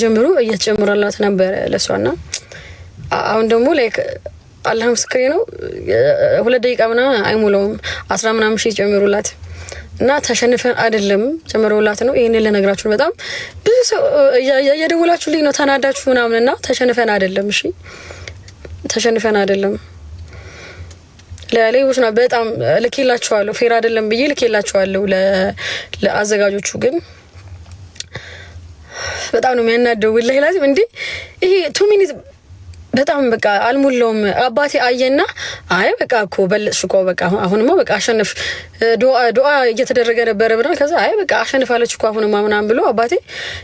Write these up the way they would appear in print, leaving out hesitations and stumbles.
ጀምሮ እየተጨመረላት ነበር ለሷና አሁን ደግሞ ላይክ አላህ ምስክሬ ነው 2 ደቂቃ ምናምን አይሞላውም 10 ምናምን ሺህ ጨምሩላት እና ተሸንፈን አይደለም ጨምሩላት ነው ይሄን ለነግራችሁ በጣም ብዙ ሰው እየደወላችሁልኝ ነው ተናዳችሁ ምናምንና ተሸንፈን አይደለም እሺ ተሸንፈን አይደለም ለሌሎች ነው በጣም ልኬላችኋለሁ ፌር አይደለም ብዬ ልኬላችኋለሁ ለአዘጋጆቹ ግን በጣም ነው የሚያናደው ወላሂ ላዚም እንዴ ይሄ 2 ሚኒት በጣም በቃ አልሙሉም አባቴ አየና አይ በቃ እኮ በለጥሽ እኮ በቃ አሁንማ በቃ አሸንፍ ዱአ እየተደረገ ነበር ብለን ከዛ አይ በቃ አሸንፋለች እኮ አሁንማ ምናምን ብሎ አባቴ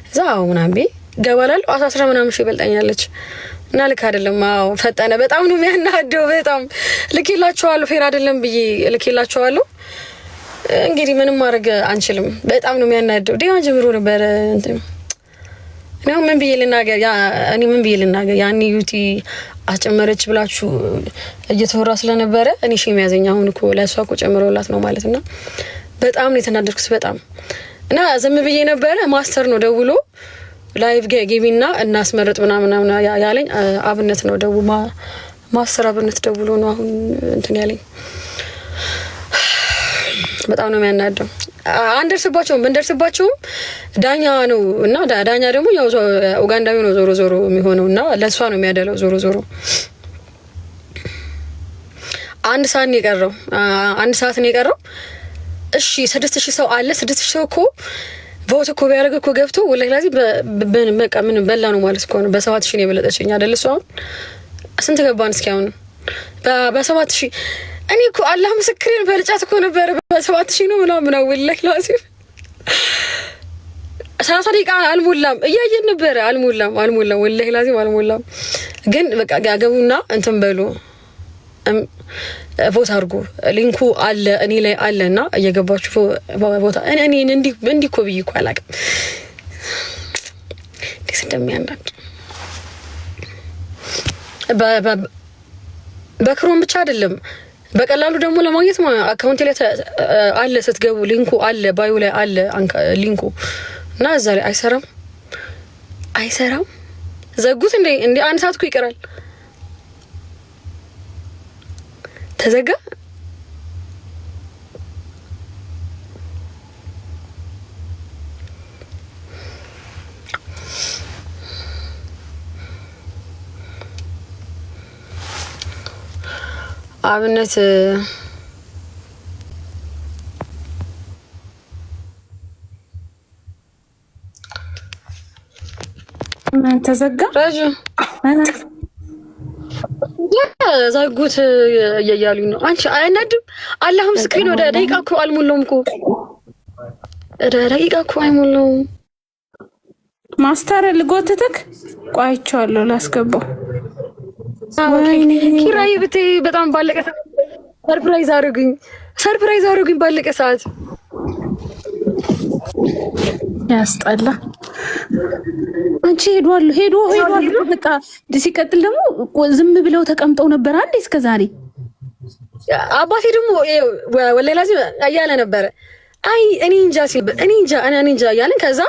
እዛው ምናምን ገባላል 10 ምናምን ሺህ ይበልጣኛለች እና ልክ አይደለም አዎ ፈጠነ በጣም ነው የሚያናደው በጣም ልኬላችኋለሁ ፌር አይደለም ብዬ ልኬላችኋለሁ እንግዲህ ምንም ማድረግ አንችልም በጣም ነው የሚያናደው ዲያን ጀምሮ ነበር እንትን ነው ምን ብዬ ልናገር ያ እኔ ምን ብዬ ልናገር ያኒ ዩቲ አጨመረች ብላችሁ እየተወራ ስለነበረ እኔ ሺም ያዘኝ አሁን እኮ ለሷ እኮ ጨምሮላት ነው ማለትና በጣም ነው የተናደድኩት በጣም እና ዝም ብዬ ነበር ማስተር ነው ደውሎ ላይቭ ጌቢና እናስመረጥ ምናምን ያለኝ አብነት ነው ደው ማስተር አብነት ደውሎ ነው አሁን እንትን ያለኝ በጣም ነው የሚያናደው አንደርስባቸውም ዳኛ ነው እና ዳኛ ደግሞ ያው ኡጋንዳዊ ነው ዞሮ የሚሆነውና ለሷ ነው የሚያደለው ዞሮ አንድ ሰዓት ነው የቀረው እሺ 6000 ሰው አለ 6000 ሰው እኮ ቮት እኮ ቢያደርግ እኮ ገብቶ ወላሂ ላዚ በቃ ምን በላ ነው ማለት እኮ ነው በ7000 ነው የበለጠችኝ አይደል እሷ ስንት ገባን እስኪ አሁን በ7000 እኔ እኮ አላህ ምስክሬን በልጫት እኮ ነበር በ7000 ነው ምናምን ወላሂ ላዚ 30 ደቂቃ አልሞላም እያየን ነበር አልሞላም ወላሂ ላዚ አልሞላም ግን በቃ ያገቡና እንትን በሉ ቮት አድርጉ ሊንኩ አለ እኔ ላይ አለና እየገባችሁ ቮት እኔ እንዲ እኮ ብዬ እኮ አላውቅም ደስ እንደሚያናድ በክሮም ብቻ አይደለም በቀላሉ ደግሞ ለማግኘት አካውንት ላይ አለ ስትገቡ ሊንኩ አለ ባዩ ላይ አለ ሊንኩ እና እዛ ላይ አይሰራም ዘጉት እንዴ አንድ ሰዓት እኮ ይቀራል ተዘጋ አብነት ማን ተዘጋ ረጁ ዘጉት እያሉኝ ነው አንቺ አይናድም አላህ ምስክሬን ወደ ደቂቃ እኮ አልሞላውም እኮ ደቂቃ እኮ አይሞላውም ማስተር ልጎትተክ ቋይቻለሁ ላስገባው ኪራይ ብቴ በጣም ባለቀ ሰርፕራይዝ አድርጉኝ ባለቀ ሰዓት ያስጠላ አንቺ ሄዶ በቃ ሲቀጥል ደግሞ ዝም ብለው ተቀምጠው ነበር አንዴ እስከዛሬ አባቴ ደግሞ ወላሂ ላዚም አያለ ነበር አይ እኔ እንጃ ያለን ከዛ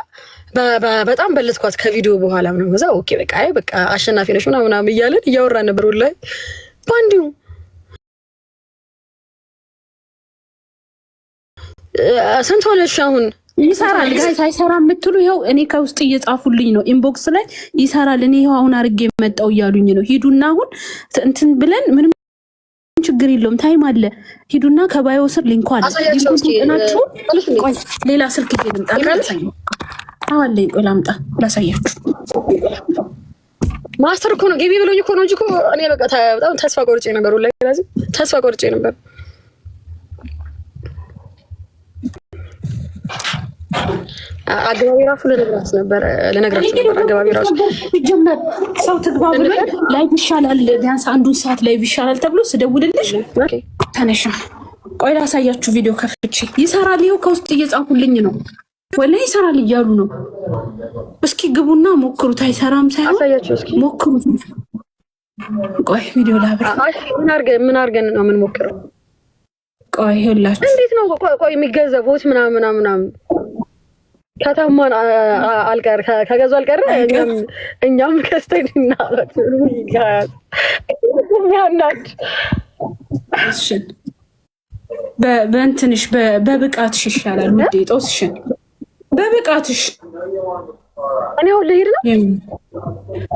በጣም በለጥኳት ከቪዲዮ በኋላ ምናምን ከዛ ኦኬ በቃ አሸናፊ ነሽ ምናምን እያለን እያወራ ነበር ወላሂ ባንዲው ስንት ሆነሽ አሁን ይሰራል ጋይስ አይሰራም የምትሉ ይኸው እኔ ከውስጥ እየጻፉልኝ ነው ኢንቦክስ ላይ ይሰራል እኔ ይኸው አሁን አርጌ መጣው እያሉኝ ነው ሂዱና አሁን እንትን ብለን ምንም ችግር የለውም ታይም አለ ሂዱና ከባዮ ስር ሊንኩ አለ እናችሁ ቆይ ሌላ ስልክ ይልምጣ አዋለኝ ቆይ ላምጣ ላሳያችሁ ማስተር እኮ ነው ገቢ ብሎኝ እኮ ነው እንጂ እኮ እኔ በቃ በጣም ተስፋ ቆርጬ ነበር ወላሂ ላዚ ተስፋ ቆርጬ ነበር አገባቢ ራሱ ለነገራችሁ ነበር አገባቢ ራሱ ጀመር ሰው ተግባቡ ላይ ይሻላል ቢያንስ አንዱን ሰዓት ላይ ይሻላል ተብሎ ስደውልልሽ ተነሽ ቆይ ላሳያችሁ ቪዲዮ ከፍቼ ይሰራል ይኸው ከውስጥ እየጻፉልኝ ነው ወላሂ ይሰራል እያሉ ነው እስኪ ግቡና ሞክሩት አይሰራም ሳይሆን አሳያችሁ እስኪ ሞክሩት ቆይ ቪዲዮ ላብራ ምን አርገን ነው ምን ሞክረው ቆይ ይኸውላችሁ እንዴት ነው ቆይ የሚገዛው ቦት ምናምን ከተማን አልቀር ከገዙ አልቀረ እኛም ከስተኝና ያናድ በእንትንሽ በብቃትሽ ይሻላል ውዴ። ጦስሽን በብቃትሽ እኔ አሁን ልሄድ ነው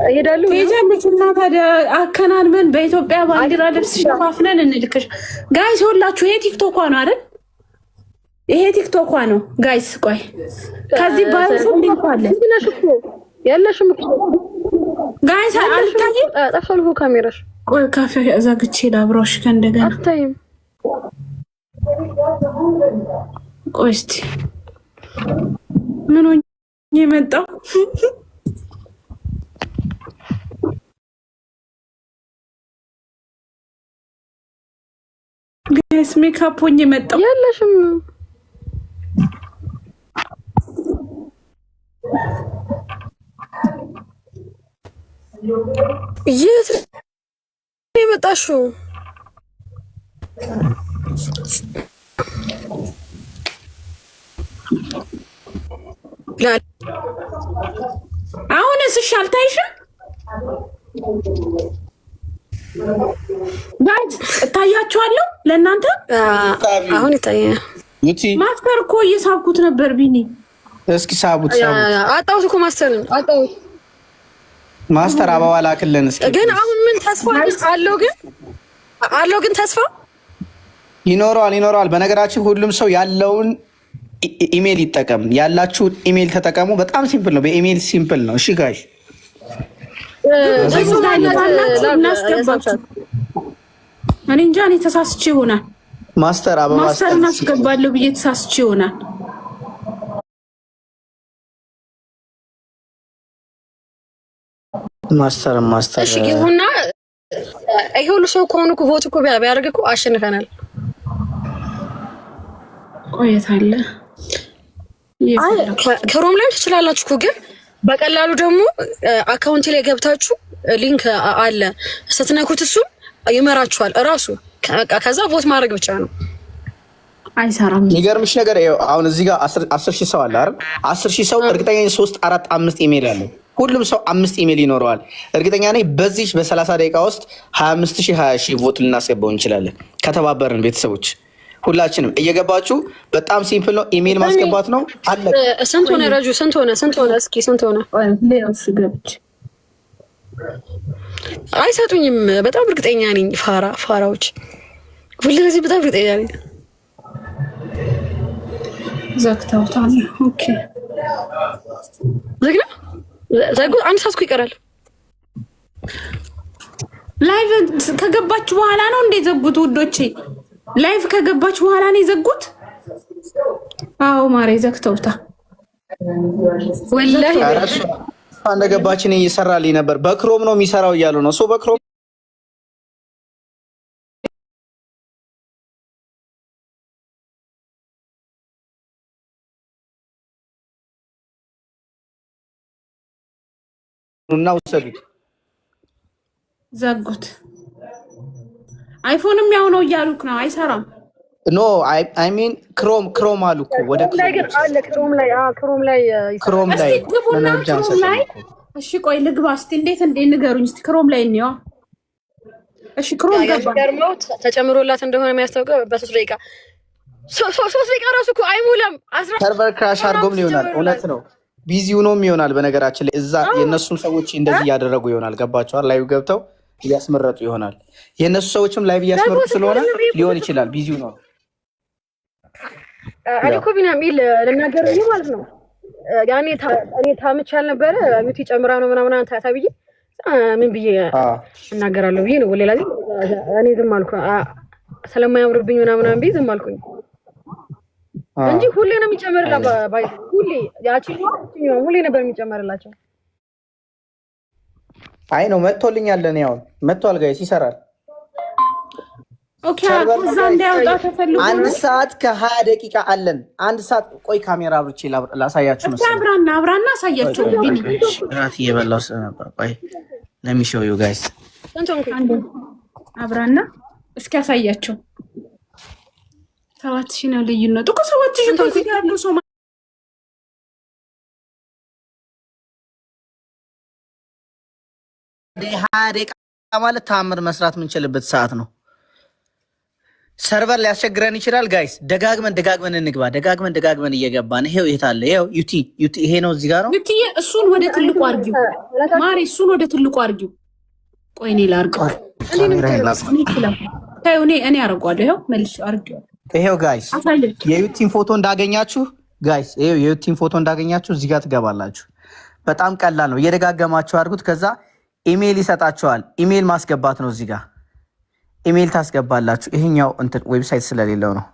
እሄዳለሁ። ትሄጃለሽ እና ታዲያ አከናንበን በኢትዮጵያ ባንዲራ ልብስ ሸፋፍነን እንልክሽ። ጋይስ ሁላችሁ ይሄ ቲክቶኳ ነው አይደል? ይሄ ቲክቶኳ ነው ጋይስ። ቆይ ከዚህ ባይሰም ሊንኳለ ያለሽም እኮ ጋይስ አልታይም። ጠፋልኩ ካሜራሽ። ቆይ ካፌ ዘግቼ ላብራሽ ከእንደገና አታይም። ቆይ እስቲ ምን ሆኜ የመጣው ጋይስ ሜካፕ ሆኜ የመጣው ያለሽም የት የመጣሽው? አሁንስ እሺ አልታይሽም? ጋይስ እታያችኋለሁ ለእናንተ አሁን ይታያል። ማስተር እኮ እየሳብኩት ነበር ቢኒ። እስኪ ሳቡት አጣሁት እኮ ማስተር አጣሁት። ማስተር አበባ ላክልን እስኪ። ግን አሁን ምን ተስፋ አለው ግን ተስፋ ይኖረዋል። በነገራችን ሁሉም ሰው ያለውን ኢሜል ይጠቀም። ያላችሁ ኢሜል ተጠቀሙ። በጣም ሲምፕል ነው። በኢሜል ሲምፕል ነው። እሺ ጋሽ እኔ እንጃ እኔ ተሳስቼ ይሆናል። ማስተር አበባ ማስተር እናስገባለሁ ብዬ ተሳስቼ ይሆናል። ማስተር እሺ ይሁንና ይሄ ሁሉ ሰው ከሆነ እኮ ቮት እኮ ቢያደርግ እኮ አሸንፈናል። ቆየታለ ከሮም ላይ ትችላላችሁ እኮ ግን በቀላሉ ደግሞ አካውንት ላይ ገብታችሁ ሊንክ አለ ስትነኩት እሱ ይመራችኋል እራሱ። ከዛ ቮት ማድረግ ብቻ ነው። አይሰራም። የሚገርምሽ ነገር አሁን እዚህ ጋር 10,000 ሰው አለ አይደል? 10,000 ሰው እርግጠኛ ነኝ 3፣ 4፣ 5 ኢሜል አለው። ሁሉም ሰው 5 ኢሜል ይኖረዋል። እርግጠኛ ነኝ በዚህ በ30 ደቂቃ ውስጥ 25,000 20,000 ቮት ልናስገባው እንችላለን ከተባበርን ቤተሰቦች ሁላችንም እየገባችሁ። በጣም ሲምፕል ነው። ኢሜል ማስገባት ነው። አለ ስንት ሆነ ረጁ? ስንት ሆነ? እስኪ ስንት ሆነ? አይሰጡኝም። በጣም እርግጠኛ ነኝ። ፋራዎች ሁልጊዜ በጣም እርግጠኛ ነኝ። ዘግተውታል። ኦኬ ዘግና ዘጉ። አንድ ሰዓት እኮ ይቀራል። ላይቭ ከገባችሁ በኋላ ነው እንደ ዘጉት ውዶቼ። ላይቭ ከገባችሁ በኋላ ነው የዘጉት። አዎ ማሬ ዘግተውታል። ወላሂ እንደገባችን እየሰራልኝ ነበር። በክሮም ነው የሚሰራው እያሉ ነው። ሶ በክሮም እና ወሰዱት፣ ዘጉት። አይፎንም ያው ነው እያሉክ ነው። አይሰራም። ኖ አይ ሚን ክሮም አሉ እኮ ወደ ክሮም ላይ እሺ ቆይ ልግባ እስቲ። እንዴት ንገሩኝ እስቲ። ክሮም ላይ እንየዋ። እሺ ክሮም ገባ። ተጨምሮላት እንደሆነ የሚያስታውቀው በ3 ደቂቃ 3 ደቂቃ ራሱ እኮ አይሞላም። ሰርቨር ክራሽ አድርጎም ይሆናል። እውነት ነው። ቢዚው ነው ይሆናል። በነገራችን ላይ እዛ የእነሱም ሰዎች እንደዚህ እያደረጉ ይሆናል። ገባቸዋል። ላይቭ ገብተው እያስመረጡ ይሆናል። የእነሱ ሰዎችም ላይቭ እያስመረጡ ስለሆነ ሊሆን ይችላል። ቢዚው ነው። እኔ እኮ ቢናሚል ልናገር ነው ማለት ነው። ያኔ እኔ ታምቻ አልነበረ ሚቲ ጨምራ ነው ምናምን ታታብዬ ምን ብዬ እናገራለሁ ብዬ ነው። ሌላ እኔ ዝም አልኩ። ስለማያምርብኝ ምናምን ብዬ ዝም አልኩኝ እንጂ ሁሌ ነው የሚጨመርላት። ሁሌ ያቺኛው ሁሌ ነበር የሚጨመርላቸው። አይ ነው መጥቶልኛል። እኔ አሁን መጥቷል። ጋይስ ይሰራል። ኦኬ አዛ እንዳያወጣ ተፈልጎ 1 ሰዓት ከ20 ደቂቃ አለን። 1 ሰዓት ቆይ ካሜራ አብርቼ ላሳያችሁ ነው። አብራና አሳያችሁ። ራት እየበላሁ ስለነበር ቆይ ለሚሾው ዩ ጋይስ አብራና እስኪ አሳያችሁ። 7,000 ነው ልዩነቱ እኮ 7,000 እኮ ያለው ሰው 20 ደቂቃ ማለት ተአምር መስራት የምንችልበት ሰዓት ነው። ሰርቨር ሊያስቸግረን ይችላል ጋይስ። ደጋግመን እንግባ። ደጋግመን እየገባን ይሄው የታለ? ይሄው ዩቲ ይሄ ነው እዚህ ጋር ነው። ዩቲ እሱን ወደ ትልቁ አርጊው ማሪ፣ እሱን ወደ ትልቁ አርጊው። ቆይ እኔ ላርገው። እኔ አረጋለሁ። ይሄው መልሽ አርጊው። ይሄው ጋይስ የዩቲን ፎቶ እንዳገኛችሁ ጋይስ፣ ይሄው የዩቲን ፎቶ እንዳገኛችሁ እዚህ ጋር ትገባላችሁ። በጣም ቀላል ነው። እየደጋገማችሁ አድርጉት። ከዛ ኢሜይል ይሰጣችኋል። ኢሜይል ማስገባት ነው። እዚህ ጋር ኢሜይል ታስገባላችሁ። ይሄኛው እንትን ዌብሳይት ስለሌለው ነው።